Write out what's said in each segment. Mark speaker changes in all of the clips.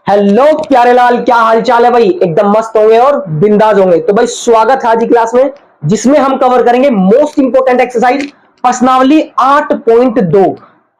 Speaker 1: Hello प्यारे लाल, क्या हाल चाल है भाई? एकदम मस्त होंगे और बिंदास होंगे। तो भाई स्वागत है आज की क्लास में, जिसमें हम कवर करेंगे मोस्ट इंपोर्टेंट एक्सरसाइज प्रश्नावली 8.2।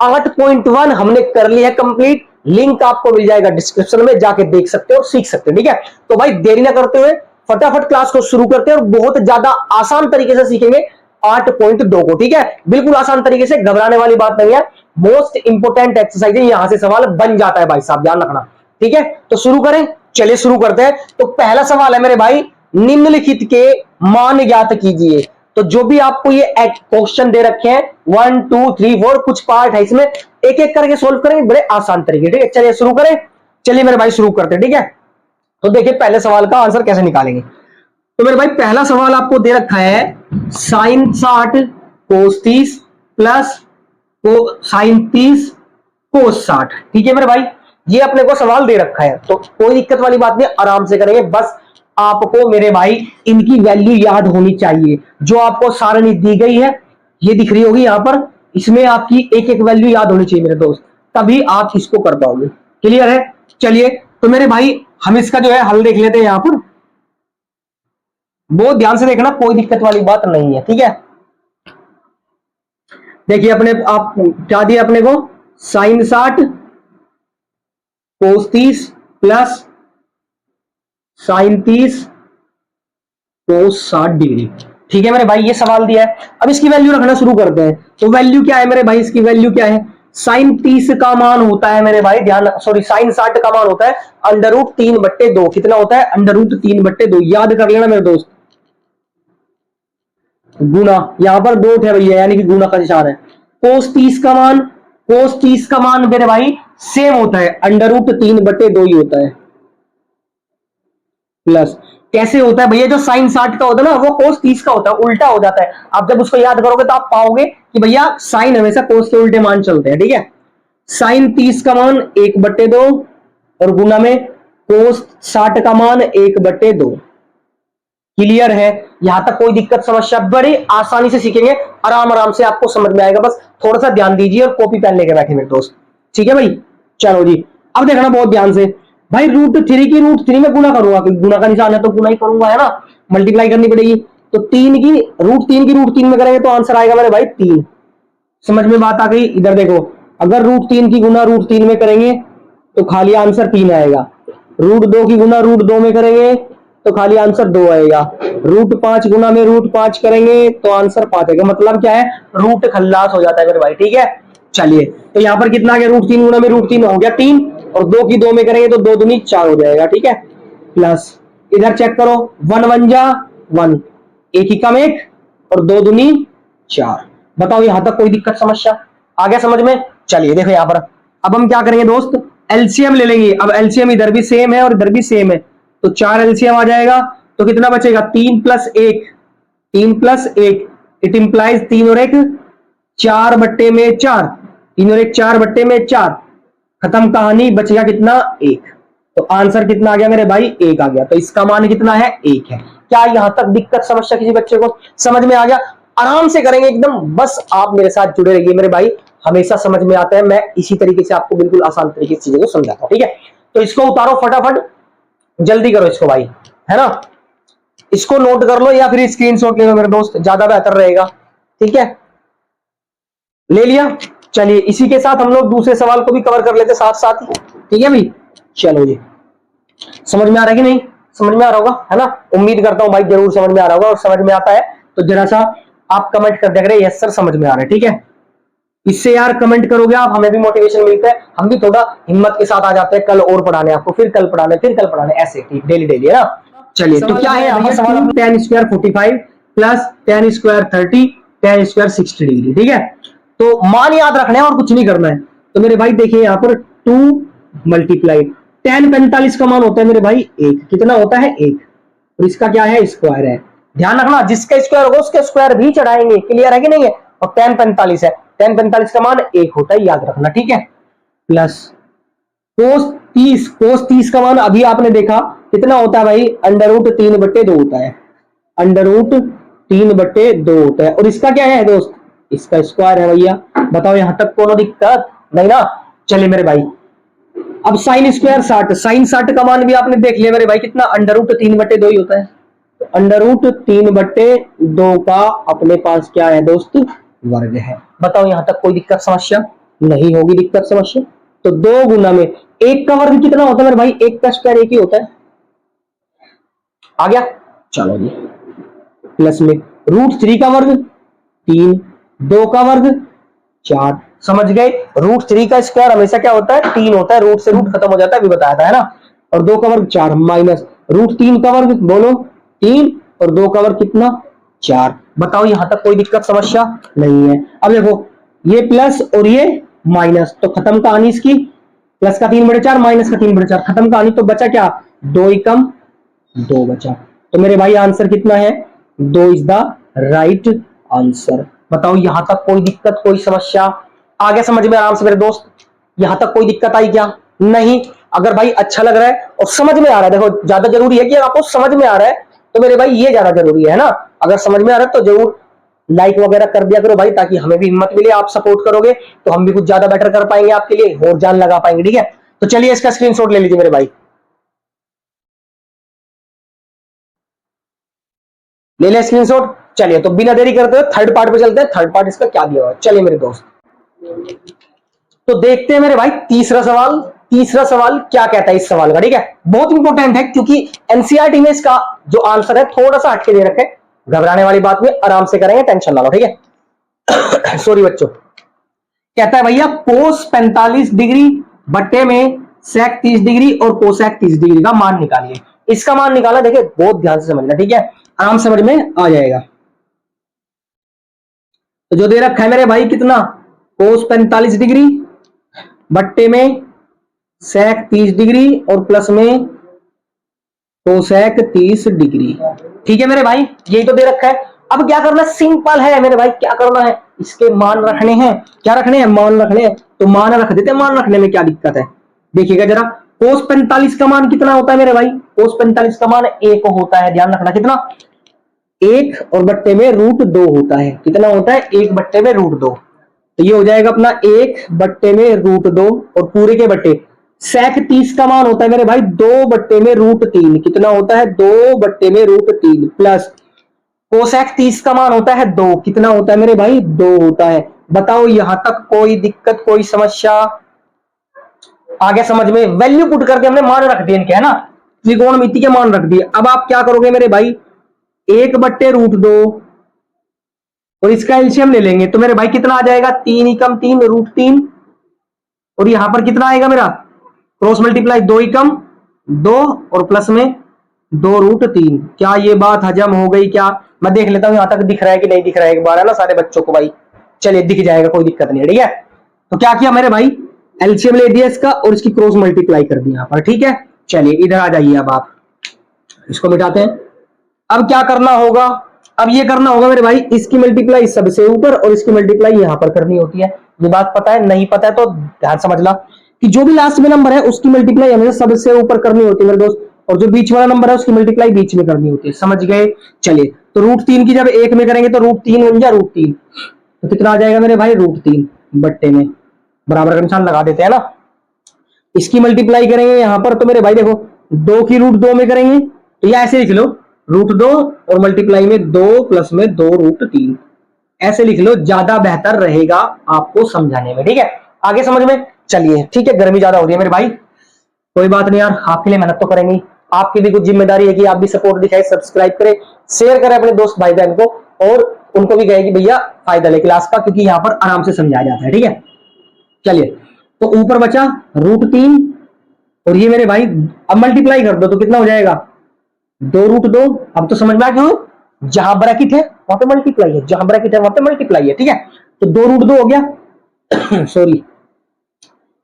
Speaker 1: 8.1 हमने कर लिया है कंप्लीट। लिंक आपको मिल जाएगा डिस्क्रिप्शन में, जाके देख सकते हो और सीख सकते हो। ठीक है, तो भाई देरी ना करते हुए फटाफट क्लास को शुरू करते हैं और बहुत ज्यादा आसान तरीके से सीखेंगे 8.2 को। ठीक है, बिल्कुल आसान तरीके से, घबराने वाली बात नहीं है। मोस्ट इंपोर्टेंट एक्सरसाइज है, यहां से सवाल बन जाता है भाई साहब, ध्यान रखना। ठीक है, तो शुरू करें। चलिए शुरू करते हैं। तो पहला सवाल है मेरे भाई, निम्नलिखित के मान ज्ञात कीजिए। तो जो भी आपको ये क्वेश्चन दे रखे हैं 1 2 3 4 कुछ पार्ट है, इसमें एक एक करके सोल्व करेंगे बड़े आसान तरीके। ठीक है, चलिए शुरू करें। चलिए मेरे भाई शुरू करते हैं। ठीक है, तो देखिए पहले सवाल का आंसर कैसे निकालेंगे। तो मेरे भाई पहला सवाल आपको दे रखा है साइन 60 कोस 30 प्लस साइन 30 कोस 60। ठीक है मेरे भाई, ये अपने को सवाल दे रखा है, तो कोई दिक्कत वाली बात नहीं, आराम से करेंगे। बस आपको मेरे भाई इनकी वैल्यू याद होनी चाहिए। जो आपको सारणी दी गई है, ये दिख रही होगी यहां पर, इसमें आपकी एक एक वैल्यू याद होनी चाहिए मेरे दोस्त, तभी आप इसको कर पाओगे। क्लियर है? चलिए तो मेरे भाई हम इसका जो है हल देख लेते हैं। यहां पर बहुत ध्यान से देखना, कोई दिक्कत वाली बात नहीं है। ठीक है, देखिए अपने आप क्या दिया अपने को, साइन 60 कोस 30 प्लस साइन 30 कोस 60 डिग्री। ठीक है मेरे भाई, ये सवाल दिया है। अब इसकी वैल्यू रखना शुरू करते हैं। तो वैल्यू क्या है मेरे भाई, इसकी वैल्यू क्या है? साइन 30 का मान होता है मेरे भाई, ध्यान, सॉरी साइन 60 का मान होता है अंडर रूट 3/2। कितना होता है? Under root 3/2। याद कर लेना मेरे दोस्त, गुना, यहां पर दो है भैया, यानी कि गुना का निशान है। कोस 30 का मान, कोस 30 का मान मेरे भाई सेम होता है, अंडर रूट 3/2 ही होता है। प्लस कैसे होता है भैया, जो साइन 60 का होता है ना, वो कोस 30 का होता है, उल्टा हो जाता है। आप जब उसको याद करोगे तो आप पाओगे कि भैया साइन हमेशा कोस के उल्टे मान चलते हैं। ठीक है, साइन 30 का मान 1/2 और गुना में कोस 60 का मान 1/2। क्लियर है? यहां तक कोई दिक्कत समस्या? बड़ी आसानी से सीखेंगे, आराम आराम से आपको समझ में आएगा। बस थोड़ा सा ध्यान दीजिए और कॉपी पेन लेके बैठे मेरे दोस्त। ठीक है भाई, चलो जी, अब देखना बहुत ध्यान से भाई। √3 की √3 में गुना करूंगा, गुना का निशान है तो गुना ही करूंगा, है ना, मल्टीप्लाई करनी पड़ेगी। तो 3 की √3 में करेंगे तो आंसर आएगा मेरे भाई 3। समझ में बात आ गई? इधर देखो, अगर √3 की गुना √3 में करेंगे तो खाली आंसर 3 आएगा। √2 की गुना √2 में करेंगे तो खाली आंसर 2 आएगा। √5 गुना में √5 करेंगे तो आंसर 5 आएगा। मतलब क्या है, रूट खल्लास हो जाता है मेरे भाई। ठीक है, चलिए तो यहां पर कितना आ गया, √3 गुना में √3 हो गया 3, और 2 की 2 में करेंगे तो 2 दूनी 4 हो जाएगा। ठीक है, प्लस इधर चेक करो, 1 1 जा 1, एक ही कम एक, और 2 दूनी 4। बताओ यहां तक कोई दिक्कत समस्या आ गया समझ में? चलिए देखो यहां पर, अब हम क्या करेंगे दोस्त, एलसीएम ले लेंगे। अब एलसीएम इधर भी सेम है और इधर भी सेम है, तो 4 एलसीएम आ जाएगा। तो कितना बचेगा, 3 + 1, 3 + 1, इट इंप्लाइज 3 और 1 4/4, 3 और 1 4/4। खत्म कहानी, बचेगा कितना, 1। तो आंसर कितना आ गया मेरे भाई, 1 आ गया। तो इसका मान कितना है, 1 है। क्या यहां तक दिक्कत समस्या किसी बच्चे को समझ में आ गया? आराम से करेंगे एकदम, बस आप मेरे साथ जुड़े रहिए मेरे भाई, हमेशा समझ में आता है। मैं इसी तरीके से आपको बिल्कुल आसान तरीके से चीजों को समझाता हूं। ठीक है, तो इसको उतारो फटाफट, जल्दी करो इसको भाई, है ना। इसको नोट कर लो या फिर स्क्रीनशॉट ले लो मेरे दोस्त, ज्यादा बेहतर रहेगा। ठीक है, ले लिया। चलिए इसी के साथ हम लोग दूसरे सवाल को भी कवर कर लेते साथ साथ ही। ठीक है भाई, चलो जी, समझ में आ रहा है कि नहीं? समझ में आ रहा होगा, है ना। उम्मीद करता हूं भाई जरूर समझ में आ रहा होगा, और समझ में आता है तो जरा सा आप कमेंट कर देख रहे हैं, यस सर समझ में आ रहा है। ठीक है, इससे यार कमेंट करोगे आप, हमें भी मोटिवेशन मिलता है, हम भी थोड़ा हिम्मत के साथ आ जाते हैं कल और पढ़ाने आपको, फिर कल पढ़ाने, फिर कल पढ़ाने, ऐसे डेली डेली, है ना। चलिए तो क्या है यहाँ पर सवाल, tan² 45 plus tan² 30 tan² 60 degree. ठीक है, तो मान याद रखना है और कुछ नहीं करना है। तो मेरे भाई देखिए यहाँ पर 2 मल्टीप्लाई tan 45 का मान होता है मेरे भाई 1, कितना होता है 1, और इसका क्या है, स्क्वायर है। ध्यान रखना, जिसका स्क्वायर होगा उसके स्क्वायर भी चढ़ाएंगे। क्लियर है कि नहीं है? और tan 45 है, tan 45 का मान 1 होता है, याद रखना। ठीक है, प्लस कोस 30 का मान अभी आपने देखा कितना होता है भाई, अंडर रूट 3/2 होता है, अंडर रूट 3/2 होता है। और इसका क्या है दोस्त, इसका स्क्वायर है भैया। बताओ यहां तक कोनो दिक्कत नहीं ना? चलिए मेरे भाई अब साइन स्क्वायर 60, साइन 60 का मान भी आपने देख लिया मेरे भाई कितना, √3/2 ही होता है। तो √3/2 का अपने पास क्या है दोस्त, वर्ग है। बताओ यहां तक कोई दिक्कत समस्या नहीं होगी, दिक्कत समस्या। तो 2 गुना में 1 का वर्ग कितना होता है मेरे भाई, 1 का स्क्वायर 1 ही होता है। आ गया, चलो जी, प्लस में √3 का वर्ग 3, 2 का वर्ग 4, समझ गए। √3 का स्क्वायर हमेशा क्या होता है, 3 होता है, रूट से रूट खत्म हो जाता है, अभी बताया था, है ना। और 2 का वर्ग 4 माइनस √3 का वर्ग, बोलो 3, और 2 का वर्ग कितना 4। बताओ यहां तक कोई दिक्कत समस्या नहीं है। अब देखो ये प्लस और ये माइनस, तो खत्म कहानी इसकी, प्लस का 3/4 माइनस का 3/4, खत्म कहानी। तो बचा क्या, 2 ही कम 2 बचा। तो मेरे भाई आंसर कितना है, 2 इज द राइट आंसर। बताओ यहां तक कोई दिक्कत कोई समस्या, आगे समझ में आराम से मेरे दोस्त, यहां तक कोई दिक्कत आई क्या, नहीं। अगर भाई अच्छा लग रहा है और समझ में आ रहा है, देखो ज्यादा जरूरी है कि आपको समझ में आ रहा है, तो मेरे भाई ये ज्यादा जरूरी है ना। अगर समझ में आ रहा है तो जरूर लाइक वगैरह कर दिया करो भाई, ताकि हमें भी हिम्मत मिले, आप सपोर्ट करोगे तो हम भी कुछ ज्यादा बेटर कर पाएंगे आपके लिए, और जान लगा पाएंगे, ठीक है। तो चलिए इसका स्क्रीनशॉट ले लीजिए मेरे भाई, ले ले स्क्रीनशॉट। चलिए तो बिना देरी करते हुए थर्ड पार्ट पे चलते हैं, थर्ड पार्ट इसका क्या दिया हुआ है, चलिए मेरे दोस्त। तो देखते हैं मेरे भाई तीसरा सवाल, तीसरा सवाल क्या कहता है इस सवाल का, ठीक है। बहुत इंपॉर्टेंट है क्योंकि एनसीईआरटी में इसका जो आंसर है थोड़ा सा हटके दे रखे, घबराने वाली बात नहीं, आराम से करेंगे, टेंशन ना लो, ठीक है। सॉरी बच्चों। कहता है भैया कोस 45 डिग्री बट्टे में सेक 30 डिग्री और कोसेक 30 डिग्री का मान निकालिए। इसका मान निकाला, देखिए बहुत ध्यान से समझना, ठीक है, आराम समझ में आ जाएगा। तो जो दे रखा है मेरे भाई कितना, कोस 45 डिग्री बट्टे में सेक 30 डिग्री और प्लस में कोसेक 30 डिग्री, ठीक है मेरे भाई, यही तो दे रखा है। अब क्या करना है, सिंपल है मेरे भाई, क्या करना है, इसके मान रखने हैं, क्या रखने हैं, मान रखने हैं। तो मान रख देते हैं, मान रखने में क्या दिक्कत है। देखिएगा जरा, कोस 45 का मान कितना होता है मेरे भाई, कोस 45 का मान 1 होता है, ध्यान रखना कितना, 1 और बट्टे में √2 होता है, कितना होता है, 1 बट्टे में √2। तो ये हो जाएगा अपना 1 बट्टे में √2 और पूरे के बट्टे, सेक 30 का मान होता है मेरे भाई 2 बट्टे में √3, कितना होता है, 2 बट्टे में √3, प्लस कोसेक 30 का मान होता है 2, कितना होता है मेरे भाई, 2 होता है। बताओ यहां तक कोई दिक्कत कोई समस्या, आगे समझ में, वैल्यू पुट करके हमने मान रख दिए इनके, है ना, त्रिकोणमिति के मान रख दिए। अब आप क्या करोगे मेरे भाई, 1 बट्टे √2 और इसका एलसीएम ले लेंगे, तो मेरे भाई कितना आ जाएगा, 3 ही कम 3 √3, और यहां पर कितना आएगा मेरा, क्रॉस मल्टीप्लाई 2 ही कम 2 और प्लस में 2 √3। क्या ये बात हजम हो गई क्या, मैं देख लेता हूं यहां तक दिख रहा है कि नहीं दिख रहा है, एक बार है ना सारे बच्चों को भाई, चलिए दिख जाएगा कोई दिक्कत नहीं है, ठीक है। तो क्या किया मेरे भाई, एलसीएम ले दिया इसका और इसकी क्रॉस मल्टीप्लाई कर दी यहां पर, ठीक है। चलिए इधर आ जाइए, अब आप इसको मिटाते हैं। अब क्या करना होगा, अब ये करना होगा मेरे भाई, इसकी मल्टीप्लाई सबसे ऊपर और इसकी मल्टीप्लाई यहां पर करनी होती है। ये बात पता है, नहीं पता है तो ध्यान समझना कि जो भी लास्ट में नंबर है उसकी मल्टीप्लाई हमेशा सबसे ऊपर करनी होती है मेरे दोस्त, और जो बीच वाला नंबर है उसकी मल्टीप्लाई बीच में करनी होती है, समझ गए। चलिए तो √3 की जब 1 में करेंगे तो √3 बन जाए √3, तो कितना आ जाएगा मेरे भाई, √3 बट्टे में बराबर का निशान लगा देते हैं ना। इसकी मल्टीप्लाई करेंगे यहां पर, तो मेरे भाई देखो 2 की √2 में करेंगे तो ये ऐसे लिख लो, √2 और मल्टीप्लाई में 2 प्लस में 2 √3, ऐसे लिख लो, ज्यादा बेहतर रहेगा आपको समझाने में, ठीक है। आगे समझ में, चलिए ठीक है, गर्मी ज्यादा हो रही है मेरे भाई, कोई बात नहीं यार, आपके लिए मेहनत तो करेंगे, आपकी भी कुछ जिम्मेदारी है कि आप भी सपोर्ट दिखाए, सब्सक्राइब करें, शेयर करें अपने दोस्त भाई बहन को, और उनको भी कहे कि भैया फायदा ले क्लास का, क्योंकि यहाँ पर आराम से समझाया जाता है, ठीक है। चलिए तो ऊपर बचा √3 और ये मेरे भाई, अब मल्टीप्लाई कर दो तो कितना हो जाएगा, 2 √2। अब तो समझ में आ गया, जहां ब्रैकेट है वहां पे मल्टीप्लाई है, जहां ब्रैकेट है वहां पे मल्टीप्लाई है, ठीक है। तो 2 √2 हो गया सॉरी,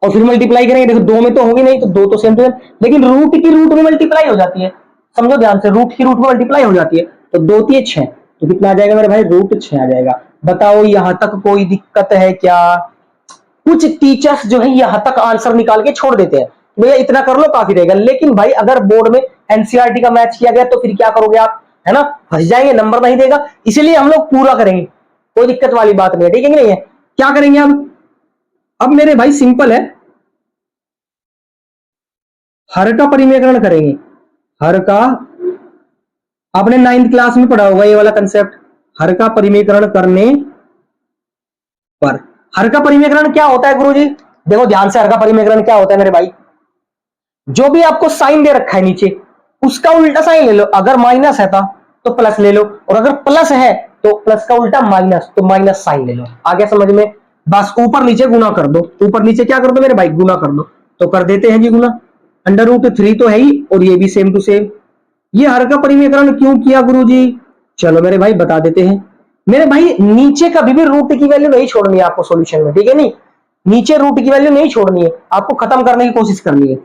Speaker 1: और फिर मल्टीप्लाई करेंगे, देखो 2 में तो होगी नहीं, तो 2 तो सेम टू सेम, लेकिन रूट की रूट में मल्टीप्लाई हो जाती है, समझो ध्यान से, रूट की रूट में मल्टीप्लाई हो जाती है, तो 2 3 6, तो कितना आ जाएगा मेरे भाई, √6 आ जाएगा। बताओ यहां तक कोई दिक्कत है क्या, कुछ टीचर्स जो है यहां तक आंसर निकाल के छोड़ देते हैं, भैया इतना कर लो काफी रहेगा, लेकिन भाई अगर बोर्ड में एनसीईआरटी का मैच किया गया तो फिर क्या करोगे आप, है ना, फंस जाएंगे, नंबर नहीं देगा, इसीलिए हम लोग पूरा करेंगे, कोई दिक्कत वाली बात नहीं है, ठीक है कि नहीं है। क्या करेंगे अब मेरे भाई सिंपल है, हर का परिमेयकरण करेंगे, हर का आपने 9th क्लास में पढ़ा होगा ये वाला कंसेप्ट। हर का परिमेयकरण करने पर, हर का परिमेयकरण क्या होता है गुरुजी? देखो ध्यान से, हर का परिमेयकरण क्या होता है मेरे भाई, जो भी आपको साइन दे रखा है नीचे उसका उल्टा साइन ले लो। अगर माइनस है तो प्लस ले लो, और अगर प्लस है तो प्लस का उल्टा माइनस, तो माइनस साइन ले लो। आगे समझ में? बस ऊपर नीचे गुना कर दो, ऊपर नीचे क्या कर दो मेरे भाई, गुना कर दो। तो कर देते हैं जी गुना, √3 तो है ही, और ये भी सेम टू सेम। ये हर का परिमेयकरण क्यों किया गुरुजी? चलो मेरे भाई बता देते हैं। मेरे भाई नीचे कभी भी रूट की वैल्यू नहीं छोड़नी है आपको सॉल्यूशन में, ठीक है? नहीं, नीचे रूट की वैल्यू नहीं छोड़नी है, आपको खत्म करने की कोशिश करनी है।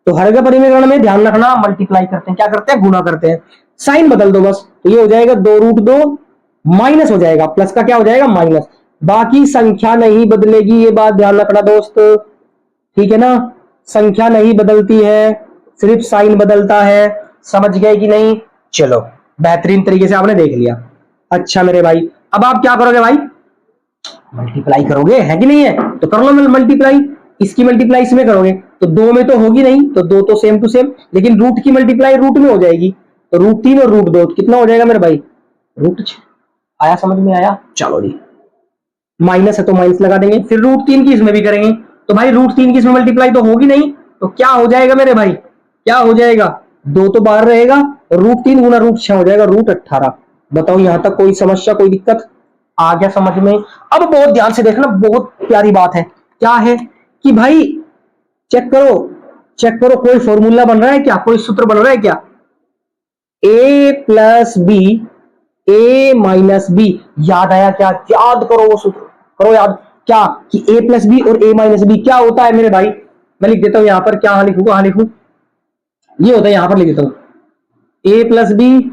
Speaker 1: तो हर का परिमेयकरण में ध्यान रखना, मल्टीप्लाई करते हैं, क्या करते हैं, गुना करते हैं। साइन बदल दो बस, तो ये हो जाएगा 2√2, माइनस हो जाएगा, प्लस का क्या हो जाएगा, माइनस। बाकी संख्या नहीं बदलेगी, ये बात ध्यान रखना दोस्त, ठीक है ना? संख्या नहीं बदलती है, सिर्फ साइन बदलता है। समझ गए कि नहीं? चलो बेहतरीन तरीके से आपने देख लिया। अच्छा मेरे भाई, अब आप क्या करोगे भाई, मल्टीप्लाई करोगे, है कि नहीं है? तो कर लो मल्टीप्लाई, इसकी मल्टीप्लाई इसमें करोगे तो 2 में तो होगी नहीं, तो 2 तो सेम टू सेम, लेकिन रूट की मल्टीप्लाई रूट में हो जाएगी, तो √3 और √2 कितना हो जाएगा मेरे भाई, √6। आया समझ में? आया? चलो जी, माइनस है तो माइनस लगा देंगे, फिर √3 की इसमें भी करेंगे, तो भाई √3 की इसमें मल्टीप्लाई तो होगी नहीं, तो क्या हो जाएगा मेरे भाई, क्या हो जाएगा, 2 तो बाहर रहेगा, और √3 गुना √6 हो जाएगा √18। बताओ यहां तक कोई समस्या, कोई दिक्कत? आ गया समझ में? अब बहुत ध्यान से देखना, बहुत प्यारी बात है। क्या है कि भाई चेक करो, चेक करो, कोई फॉर्मूला बन रहा है क्या, कोई सूत्र बन रहा है क्या? a plus B, a minus B, याद आया क्या? याद करो वो सूत्र, करो याद, क्या कि a प्लस बी और a माइनस बी क्या होता है मेरे भाई? मैं लिख देता हूं यहां पर, क्या लिखूंगा, हाँ लिखू, ये होता है, यहां पर लिख देता हूं, a प्लस बी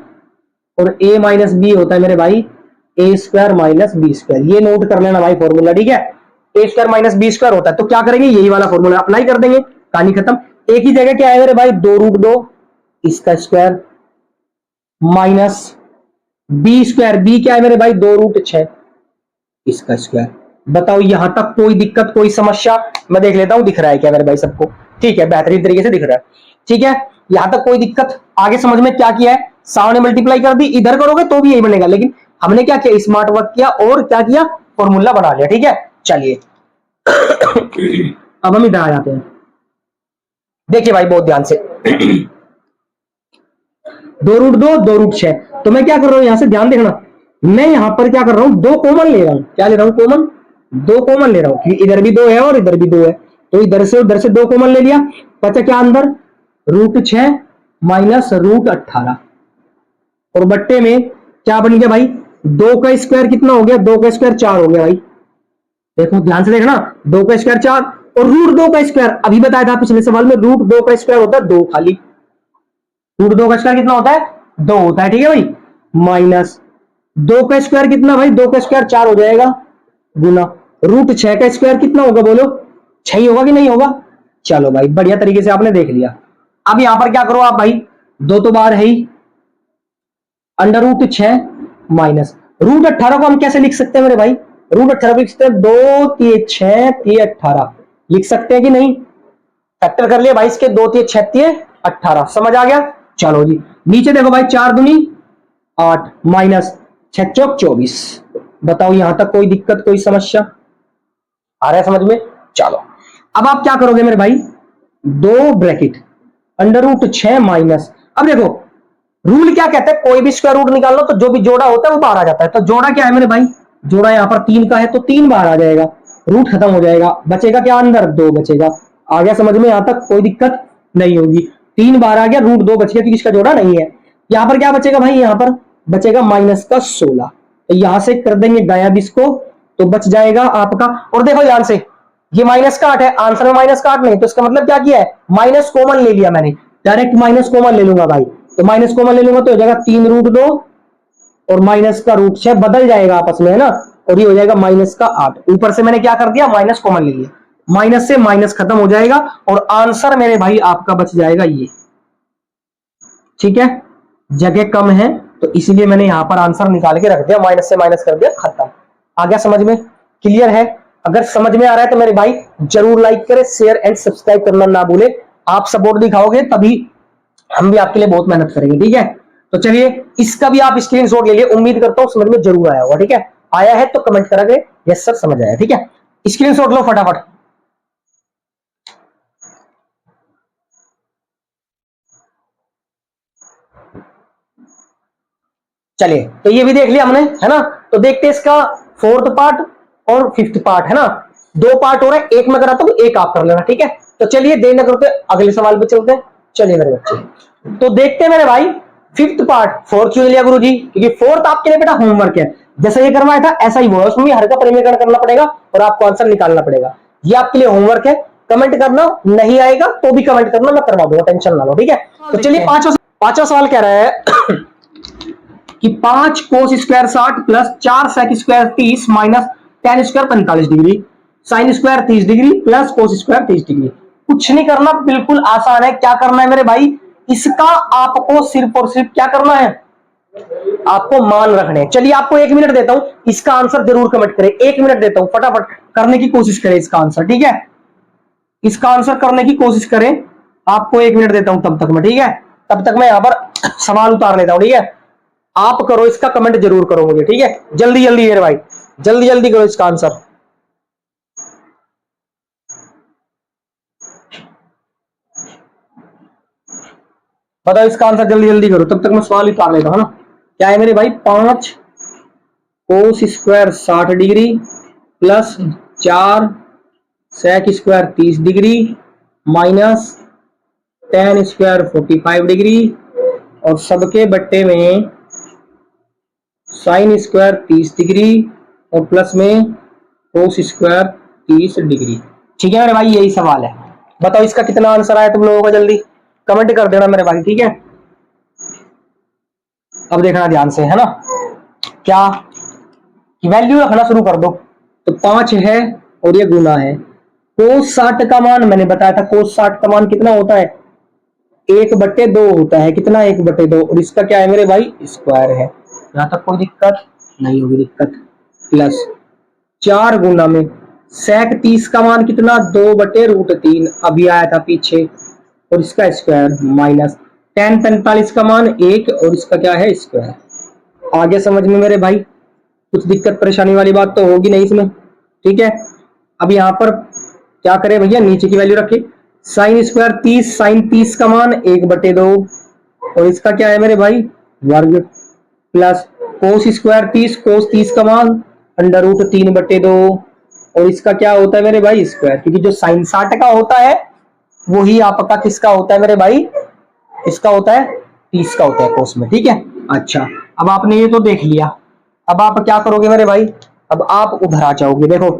Speaker 1: और a माइनस बी होता है मेरे भाई a² माइनस b²। ये नोट कर लेना भाई फॉर्मूला, ठीक है? a² माइनस b² होता है, तो क्या करेंगे, यही वाला फॉर्मूला अप्लाई कर देंगे, कहानी खत्म। एक ही जगह क्या है मेरे भाई, 2√2 इसका स्क्वायर माइनस b², b क्या है मेरे भाई, 2√6 इसका स्क्वायर। बताओ यहां तक कोई दिक्कत, कोई समस्या? मैं देख लेता हूं दिख रहा है क्या मेरे भाई सबको? ठीक है, बेहतरीन तरीके से दिख रहा है, ठीक है? यहां तक कोई दिक्कत? आगे समझ में क्या किया है, सामने मल्टीप्लाई कर दी, इधर करोगे तो भी यही बनेगा, लेकिन हमने क्या किया, स्मार्ट वर्क किया और क्या किया, फॉर्मूला बना लिया, ठीक है? चलिए अब हम इधर आ जाते हैं, देखिए भाई बहुत ध्यान से 2√2 2√6, तो मैं क्या कर रहा हूं, यहां से ध्यान देखना, मैं यहां पर क्या कर रहा हूं, 2 कॉमन ले रहा हूं। क्या ले रहा हूं, कॉमन, 2 कॉमन ले रहा हूं, क्योंकि इधर भी 2 है और इधर भी 2 है, तो इधर से उधर से 2 कॉमन ले लिया, बचा क्या अंदर, √6 माइनस √18, और बट्टे में क्या बन गया भाई, 2 का स्क्वायर कितना हो गया, 2 का स्क्वायर 4 हो गया भाई। देखो ध्यान से देखना, 2 का स्क्वायर 4, और √2 का स्क्वायर अभी बताया था पिछले सवाल में, √2 का स्क्वायर होता है 2 खाली, √2 का स्क्वायर कितना होता है, 2 होता है, ठीक है भाई? माइनस 2 का स्क्वायर कितना भाई, 2 का स्क्वायर 4 हो जाएगा, गुना √6 का स्क्वायर कितना होगा, बोलो 6 होगा कि नहीं होगा? चलो भाई बढ़िया तरीके से आपने देख लिया। अब यहां पर क्या करो आप भाई, 2 तो बाहर है ही, √6 माइनस √18 को हम कैसे लिख सकते हैं मेरे भाई, √18 लिख सकते हैं 2 3 6 3 18, लिख सकते हैं कि नहीं? फैक्टर कर लिया भाई इसके, 2 3 6 3 18, समझ आ गया? चलो जी नीचे देखो भाई, 4 दूनी 8 माइनस 6 चौक 24। बताओ यहां तक कोई दिक्कत, कोई समस्या? आ रहा है समझ में? चलो अब आप क्या करोगे मेरे भाई, 2 ब्रैकेट √6 माइनस, अब देखो रूल क्या कहता है, कोई भी स्क्वायर रूट निकाल लो तो जो भी जोड़ा होता है वो बाहर आ जाता है, तो जोड़ा क्या है मेरे भाई, जोड़ा यहां पर 3 का है तो 3 बाहर आ जाएगा, रूट खत्म हो जाएगा, बचेगा क्या अंदर, 2 बचेगा। आ गया समझ में? यहां तक कोई दिक्कत नहीं होगी, 3 बाहर आ गया, √2 बच गया क्योंकि इसका जोड़ा नहीं है। यहां पर क्या बचेगा भाई, यहां पर बचेगा माइनस का 16, तो यहां से कर देंगे गायब इसको, तो बच जाएगा आपका, और देखो ध्यान से ये माइनस का 8 है, आंसर में माइनस का 8 नहीं, तो इसका मतलब क्या किया है, माइनस कॉमन ले लिया मैंने, डायरेक्ट माइनस कॉमन ले लूंगा भाई, तो माइनस कॉमन ले लूंगा तो हो जाएगा 3√2 और माइनस का √6 बदल जाएगा आपस में, है ना, और ये हो जाएगा माइनस का 8, ऊपर से मैंने क्या कर दिया, माइनस कॉमन ले लिया, माइनस से माइनस खत्म हो जाएगा, और आंसर मेरे भाई आपका बच जाएगा ये, ठीक है? जगह कम है तो इसीलिए मैंने यहां पर आंसर निकाल के रख दिया, माइनस से माइनस कर दिया, खत्म। आ गया समझ में? क्लियर है? अगर समझ में आ रहा है तो मेरे भाई जरूर लाइक करें, शेयर एंड सब्सक्राइब करना ना भूले। आप सपोर्ट दिखाओगे तभी हम भी आपके लिए बहुत मेहनत करेंगे, ठीक है। तो चलिए इसका भी आप स्क्रीनशॉट ले लिए, उम्मीद करता हूं समझ में जरूर आया होगा, ठीक है। आया है तो कमेंट करेंगे यस सर समझ आया, ठीक है। स्क्रीनशॉट लो फटाफट। चलिए तो ये भी देख लिया हमने, है ना। तो देखते हैं इसका फोर्थ पार्ट और फिफ्थ पार्ट, है ना। दो पार्ट हो रहा है, एक मैं कराता हूं, एक आप कर लेना, ठीक है। तो चलिए देर न करते अगले सवाल पे चलते हैं। चलिए मेरे बच्चे तो देखते हैं मेरे भाई फिफ्थ पार्ट। फोर्थ क्यों लिया गुरु जी? क्योंकि फोर्थ आपके लिए बेटा होमवर्क है, जैसा ये करवाया था ऐसा ही वो है, उसमें हर का परिमीकरण करना पड़ेगा और आपको आंसर निकालना पड़ेगा। ये आपके लिए होमवर्क है, कमेंट करना, नहीं आएगा तो भी कमेंट करना, मैं करवा दूंगा, टेंशन ना लो, ठीक है। तो चलिए पांचवा सवाल कह रहा है कि 5 cos square 60 plus 4 sec square 30 minus ten square 45 degree, sine square 30 degree plus cos square 30 degree. कुछ नहीं करना, बिल्कुल आसान है। क्या करना है मेरे भाई, इसका आपको सिर्फ और सिर्फ क्या करना है, आपको मान रखने हैं। चलिए आपको 1 मिनट देता हूं, इसका आंसर जरूर कमेंट करें। 1 मिनट देता हूं, फटाफट करने की कोशिश करें इसका आंसर, ठीक है। इसका आंसर करने की कोशिश करें, आपको 1 मिनट देता हूं तब तक मैं, ठीक है। तब तक मैं यहां पर सवाल उतार लेता हूं, ठीक है। आप करो, इसका कमेंट जरूर करो मुझे, ठीक है। जल्दी जल्दी मेरे भाई, जल्दी जल्दी करो इसका आंसर। बताओ इसका आंसर, जल्दी जल्दी करो, तब तक मैं सवाल ही उतार लेता हूं ना। क्या है मेरे भाई, 5 cos square 60 degree plus 4 sec square 30 degree minus ten square 45 degree और सबके बट्टे में साइन स्क्वायर 30 डिग्री और प्लस में कोस स्क्वायर 30 डिग्री। ठीक है मेरे भाई, यही सवाल है। बताओ इसका कितना आंसर आया तुम लोगों का, जल्दी कमेंट कर देना मेरे भाई, ठीक है। अब देखना ध्यान से, है ना। क्या वैल्यू रखना शुरू कर दो। तो 5 है और ये गुना है। कोस 60 का मान मैंने बताया था, कोस 60 का मान कितना होता है, 1/2 होता है। कितना, 1/2। और इसका क्या है मेरे भाई, स्क्वायर है। यहां तक कोई दिक्कत नहीं होगी, दिक्कत। प्लस 4 गुना में सेक 30 का मान कितना, 2/√3 अभी आया था पीछे, और इसका स्क्वायर माइनस टेन 45 का मान 1 और इसका क्या है, स्क्वायर। आगे समझ में मेरे भाई, कुछ दिक्कत परेशानी वाली बात तो होगी नहीं इसमें, ठीक है। अब यहां पर क्या करें भैया, नीचे की वैल्यू रखे, साइन स्क्वायर 30, साइन 30 का मान 1/2 और इसका क्या है मेरे भाई, वर्ग, प्लस कोस स्क्वायर 30, कोस 30 का मान √3/2 और इसका क्या होता है मेरे भाई, स्क्वायर। क्योंकि जो साइन 60 का होता है वही आपका किसका होता है मेरे भाई, इसका होता है 30 का होता है कोस में, ठीक है। अच्छा, अब आपने ये तो देख लिया। अब आप क्या करोगे मेरे भाई, अब आप उधर आ जाओगे। देखो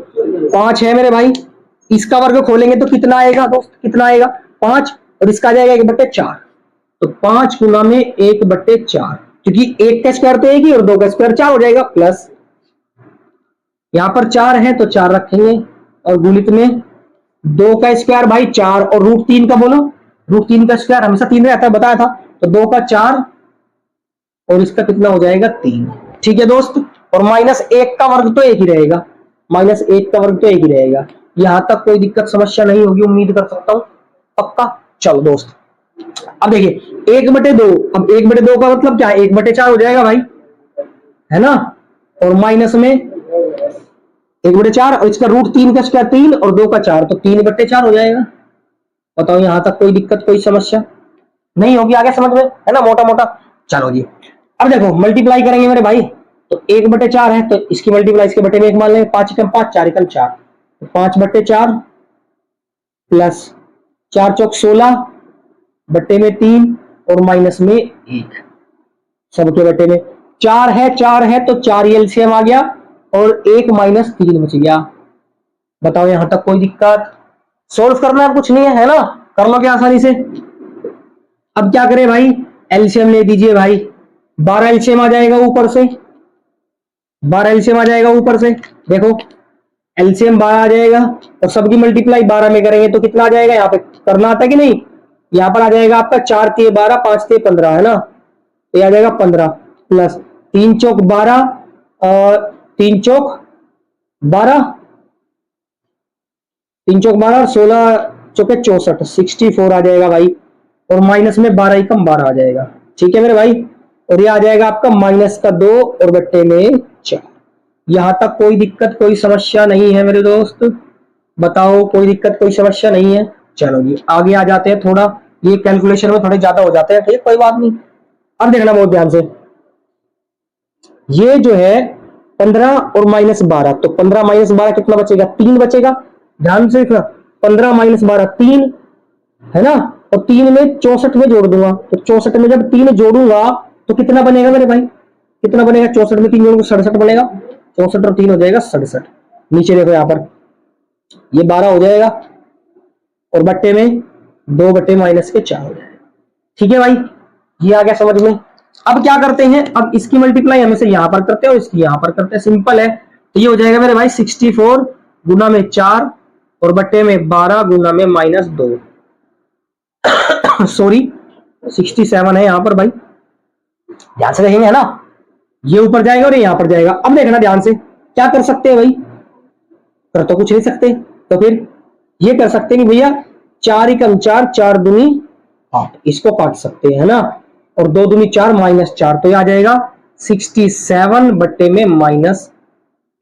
Speaker 1: 5 है मेरे भाई, इसका वर्ग खोलेंगे तो कितना आएगा दोस्त, कितना आएगा, 5 और इसका आ जाएगा 1/4। तो 5 गुना में 1/4, क्योंकि 1 का स्क्वायर तो 1 ही और 2 का स्क्वायर 4 हो जाएगा। प्लस यहां पर 4 है तो 4 रखेंगे और गुणित में 2 का स्क्वायर भाई 4 और √3 का बोलो, √3 का स्क्वायर हमेशा 3 रहता है, बताया था। तो 2 का 4 और इसका कितना हो जाएगा, 3। ठीक है दोस्त, और -1 का वर्ग तो 1 ही रहेगा, -1 का वर्ग तो 1 ही रहेगा। यहां तक कोई दिक्कत समस्या नहीं होगी, उम्मीद कर सकता हूं, पक्का। चलो दोस्त, अब देखिए 1/2, अब 1/2 का मतलब क्या है, 1/4 हो जाएगा भाई, है ना। और माइनस में 1/4 और इसका √3 का स्क्वायर 3 और 2 का 4, तो 3/4 हो जाएगा। बताओ यहां तक कोई दिक्कत कोई समस्या नहीं होगी, आगे समझ में, है ना, मोटा मोटा। चलो जी, अब देखो मल्टीप्लाई करेंगे मेरे भाई, तो 1/4 है तो इसकी मल्टीप्लाई इसके बटे में 1 मान लेंगे, 5 एकम 5, 4 एकम 4, तो 5/4 प्लस 4 चौक 16 बट्टे में 3 और माइनस में 1, सबके बटे में 4 है तो 4 एलसीएम आ गया और 1 - 3 बच गया। बताओ यहां तक कोई दिक्कत, सोल्व करना है कुछ नहीं है ना, कर लो क्या आसानी से। अब क्या करें भाई, एलसीएम ले दीजिए भाई, 12 एलसीएम आ जाएगा ऊपर से, 12 एलसीएम आ जाएगा ऊपर से। देखो एलसीएम 12 आ जाएगा और सबकी मल्टीप्लाई 12 में करेंगे तो कितना आ जाएगा, यहाँ पे करना आता है कि नहीं, यहाँ पर आ जाएगा आपका 4 × 12, 5 × 15, है ना, तो ये आ जाएगा 15 प्लस 3 चौक 12 और 3 चौक 12, 3 चौक 12 और 16 चौके 64, 64 आ जाएगा भाई, और माइनस में 12 एकम 12 आ जाएगा। ठीक है मेरे भाई, और ये आ जाएगा आपका माइनस का 2 और बट्टे में 4। यहां तक कोई दिक्कत कोई समस्या नहीं है मेरे दोस्त, बताओ कोई दिक्कत कोई समस्या नहीं है। चलो जी आगे आ जाते हैं, थोड़ा ये कैलकुलेशन में थोड़े ज्यादा हो जाते हैं, ठीक कोई बात नहीं। अब देखना बहुत ध्यान से, ये जो है 15 और माइनस 12, तो 15 माइनस 12 कितना बचेगा, 3 बचेगा। ध्यान से देखना, 15 माइनस 12 3 है ना, और 3 में 64 में जोड़ दूंगा, तो 64 में जब 3 जोड़ूंगा तो कितना बनेगा मेरे भाई, कितना बनेगा, 64 में 3 जोड़ूंगा 67 बनेगा, 64 और 3 हो जाएगा 67। नीचे देखो यहाँ पर ये 12 हो जाएगा, और बट्टे में 2 बट्टे माइनस के 4 हो जाएगा। ठीक है भाई, ये आ गया समझ में। अब क्या करते हैं, अब इसकी मल्टीप्लाई हमें से यहां पर करते हैं और इसकी यहां पर करते हैं, सिंपल है। तो ये हो जाएगा मेरे भाई 64 गुना में 4 और बट्टे में 12 गुना में माइनस 2 सॉरी 67 है यहां पर भाई, ध्यान से देखेंगे है ना, ये ऊपर जाएगा और ये यहां पर जाएगा। अब देखना ध्यान से, क्या कर सकते हैं भाई, कर तो कुछ नहीं सकते, तो फिर ये कर सकते हैं कि भैया 4 एकम 4, 4 दूनी 8, इसको काट सकते हैं ना, और 2 दूनी 4 माइनस 4, तो ये आ जाएगा 67 बट्टे में माइनस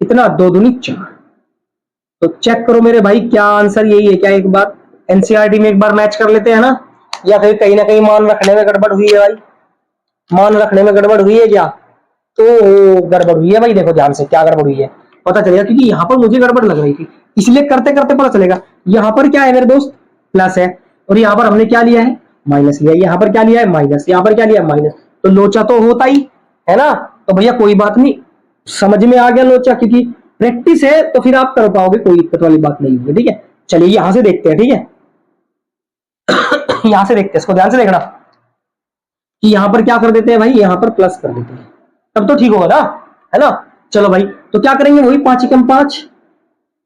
Speaker 1: इतना 2 दूनी 4। तो चेक करो मेरे भाई क्या आंसर यही है क्या, एक बार एनसीईआरटी में एक बार मैच कर लेते हैं ना, या फिर कहीं ना कहीं मान रखने में गड़बड़ हुई है भाई, मान रखने में गड़बड़ हुई है क्या, तो गड़बड़ हुई है भाई। देखो ध्यान से क्या गड़बड़ हुई है पता चलेगा, क्योंकि यहां पर मुझे गड़बड़ लग रही थी, इसलिए करते करते पता चलेगा। यहां पर क्या है मेरे दोस्त, प्लस है, और यहां पर हमने क्या लिया है, माइनस लिया, यहां पर क्या लिया है माइनस, यहां पर क्या लिया माइनस, तो लोचा तो होता ही है ना। तो भैया कोई बात नहीं, समझ में आ गया लोचा, क्योंकि प्रैक्टिस है तो फिर आप कर पाओगे, कोई दिक्कत वाली बात नहीं है। ठीक है चलिए यहां से देखते हैं, ठीक है यहां से देखते हैं, इसको ध्यान से देखना कि यहां पर क्या कर देते हैं भाई, यहां पर प्लस कर देते हैं, तब तो ठीक होगा ना, है ना। चलो भाई तो क्या करेंगे, वही 5 एकम 5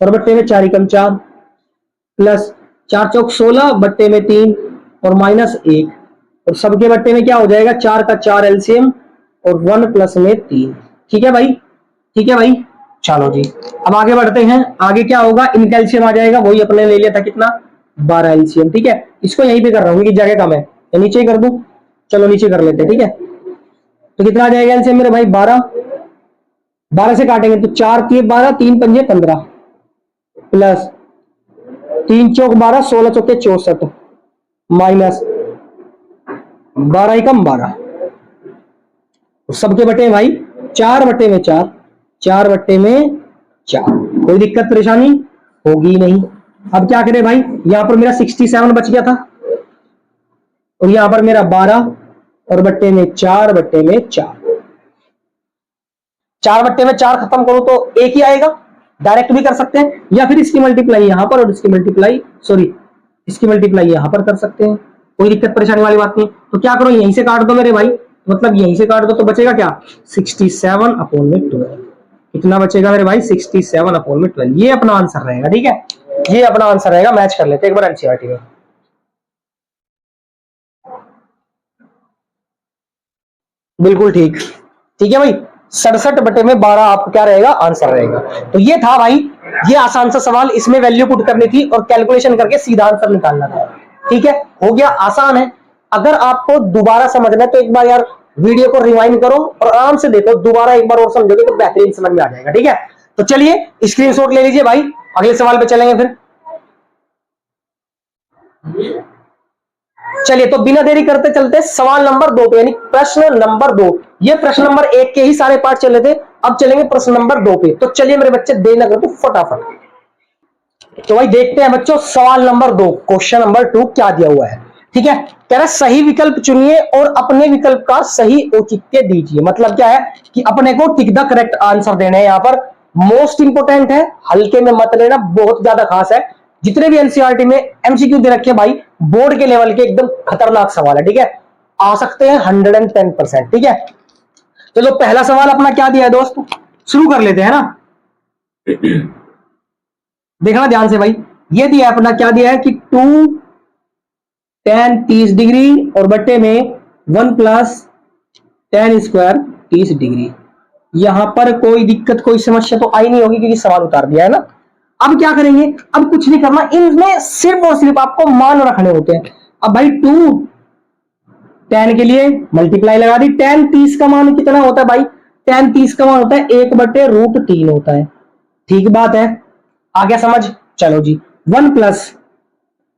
Speaker 1: और बट्टे में 4 एकम 4 प्लस 4 चौक 16 बट्टे में 3 और माइनस 1, और सबके बट्टे में क्या हो जाएगा, 4 का 4 एलसीएम और 1 प्लस में 3। ठीक है भाई, ठीक है भाई, चलो जी अब आगे बढ़ते हैं। आगे क्या होगा, इनका एलसीएम आ जाएगा, वही अपने ले लिया था कितना 12 एलसीएम। ठीक है, इसको यहीं पे कर रहा हूँ क्योंकि जगह कम है, तो नीचे ही कर दूं, चलो नीचे कर लेते हैं। ठीक है तो कितना आ जाएगा एलसीएम मेरे भाई 12, 12 से काटेंगे तो 4 के 12, 3 पंजे 15 प्लस 3 चौक 12, 16 चौके 64 माइनस 12 एकम 12, सबके बटे भाई 4 बटे में 4, 4 बटे में 4, कोई दिक्कत परेशानी होगी नहीं। अब क्या करें भाई, यहां पर मेरा 67 बच गया था, और यहां पर मेरा 12 और बट्टे में 4 बट्टे में 4, 4 बट्टे में 4 खत्म करो तो एक ही आएगा, डायरेक्ट भी कर सकते हैं, या फिर इसकी मल्टीप्लाई यहां पर और इसकी मल्टीप्लाई सॉरी इसकी मल्टीप्लाई यहां पर कर सकते हैं, कोई दिक्कत परेशानी वाली बात नहीं। तो क्या करो, यहीं से काट दो मेरे भाई, मतलब यहीं से काट दो तो बचेगा क्या 67 अपॉन में 12, कितना बचेगा मेरे भाई 67 अपॉन में 12, ये अपना आंसर रहेगा। ठीक है ये अपना आंसर रहेगा, मैच कर लेते हैं एक बार एनसीईआरटी में। बिल्कुल ठीक, ठीक है भाई 67 बटे में 12 आपका क्या रहेगा आंसर रहेगा। तो ये था भाई, ये आसान सा सवाल, इसमें वैल्यू पुट करनी थी और कैलकुलेशन करके सीधा आंसर निकालना था। ठीक है हो गया, आसान है। अगर आपको दोबारा समझना है तो एक बार यार वीडियो को रिवाइंड करो और आराम से देखो, दोबारा एक बार और समझोगे तो बेहतरीन समझ में आ जाएगा। ठीक है तो चलिए स्क्रीनशॉट ले लीजिए भाई, अगले सवाल पे चलेंगे फिर। चलिए तो बिना देरी करते चलते सवाल नंबर 2 पे, यानी प्रश्न नंबर 2। ये प्रश्न नंबर 1 के ही सारे पार्ट चले थे, अब चलेंगे प्रश्न नंबर 2 पे। तो चलिए मेरे बच्चे देना कर तो फटाफट। तो भाई देखते हैं बच्चों सवाल नंबर 2, क्वेश्चन नंबर 2 क्या दिया हुआ है। ठीक है कह रहा सही विकल्प चुनिए और अपने विकल्प का सही औचित्य दीजिए। मतलब क्या है कि अपने को टिक द करेक्ट आंसर देने हैं। यहां पर मोस्ट इंपोर्टेंट है, हल्के में मत लेना, बहुत ज्यादा खास है। जितने भी एनसीईआरटी में एमसीक्यू दे रखे भाई बोर्ड के लेवल के एकदम खतरनाक सवाल है। ठीक है आ सकते हैं 110%। ठीक है चलो पहला सवाल अपना क्या दिया है दोस्त, शुरू कर लेते हैं ना। देखना ध्यान से भाई, ये दिया है अपना, क्या दिया है कि 2 tan 30 डिग्री और बट्टे में 1 प्लस tan स्क्वायर 30 डिग्री। यहां पर कोई दिक्कत कोई समस्या तो आई नहीं होगी क्योंकि सवाल उतार दिया है ना। अब क्या करेंगे, अब कुछ नहीं करना, इनमें सिर्फ और सिर्फ आपको मान रखने होते हैं। अब भाई 2 10 के लिए मल्टीप्लाई लगा दी। 10 30 का मान कितना होता है भाई, 10 30 का मान होता है 1/√3 होता है। ठीक बात है, आ गया समझ। चलो जी, 1 प्लस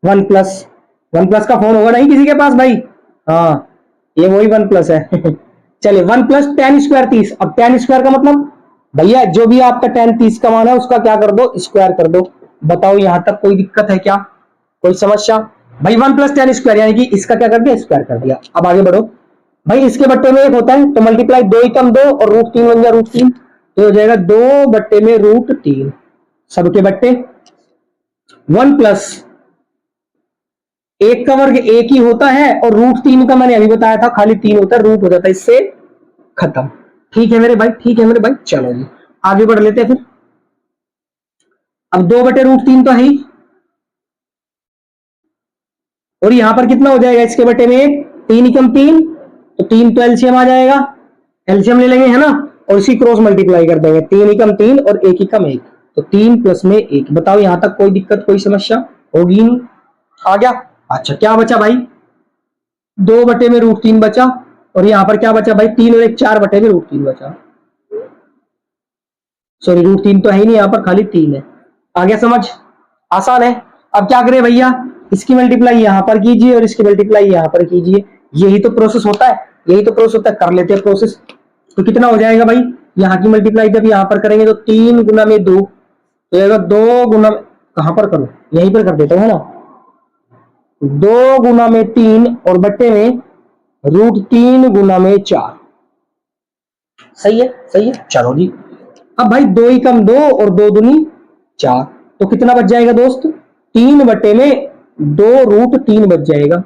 Speaker 1: 1 प्लस 1 प्लस का फोन होगा नहीं किसी के पास भाई, हाँ ये वही 1 प्लस है चलिए 1 प्लस 10 स्क्वायर 30। अब 10 स्क्वायर का मतलब भैया जो भी आपका 10 30 का मान है उसका क्या कर दो, स्क्वायर कर दो। बताओ यहां तक कोई दिक्कत है क्या, कोई समस्या? भाई 1 प्लस 10 स्क्वायर यानी कि इसका क्या कर दिया, स्क्वायर कर दिया। अब आगे बढ़ो भाई, इसके बट्टे में 1 होता है तो मल्टीप्लाई 2 ही कम 2 और √3 बन गया √3, तो हो जाएगा 2/√3 सबके बट्टे। 1 प्लस 1 का वर्ग 1 ही होता है और √3 का मैंने अभी बताया था खाली 3 होता है, रूट हो जाता है, इससे खत्म। ठीक है मेरे भाई, ठीक है मेरे भाई। चलो जी आगे बढ़ लेते हैं फिर। अब 2/√3 तो है ही, और यहां पर कितना हो जाएगा इसके बटे में 1, 3 एकम 3, तो 3 तो एलसीएम आ जाएगा, एलसीएम ले लेंगे है ना, और इसी क्रॉस मल्टीप्लाई कर देंगे, 3 एकम 3 और 1 एकम 1, तो 3 प्लस में 1। बताओ यहां तक कोई दिक्कत कोई समस्या होगी नहीं? आ गया। अच्छा क्या बचा भाई, 2/√3 बचा, और यहां पर क्या बचा भाई, 3 और 1 4/√3 बचा। सॉरी √3 तो है ही नहीं, यहां पर खाली 3 है। आ गया समझ, आसान है। अब क्या करें भैया, इसकी मल्टीप्लाई यहां पर कीजिए और इसकी मल्टीप्लाई यहां पर कीजिए, यही तो प्रोसेस होता है, यही तो प्रोसेस होता है, कर लेते हैं प्रोसेस। तो कितना हो जाएगा भाई, यहाँ की मल्टीप्लाई जब यहां पर करेंगे तो 3 गुना में 2 तो जाएगा 2 गुना, कहां पर करो, यहीं पर कर देता हूं ना, 2 गुना में 3 और बट्टे में √3 गुना में 4। सही है, सही है। चलो जी अब भाई 2 ही कम 2 और 2 दूनी 4, तो कितना बच जाएगा दोस्त, 3 बटे में 2√3 बच जाएगा।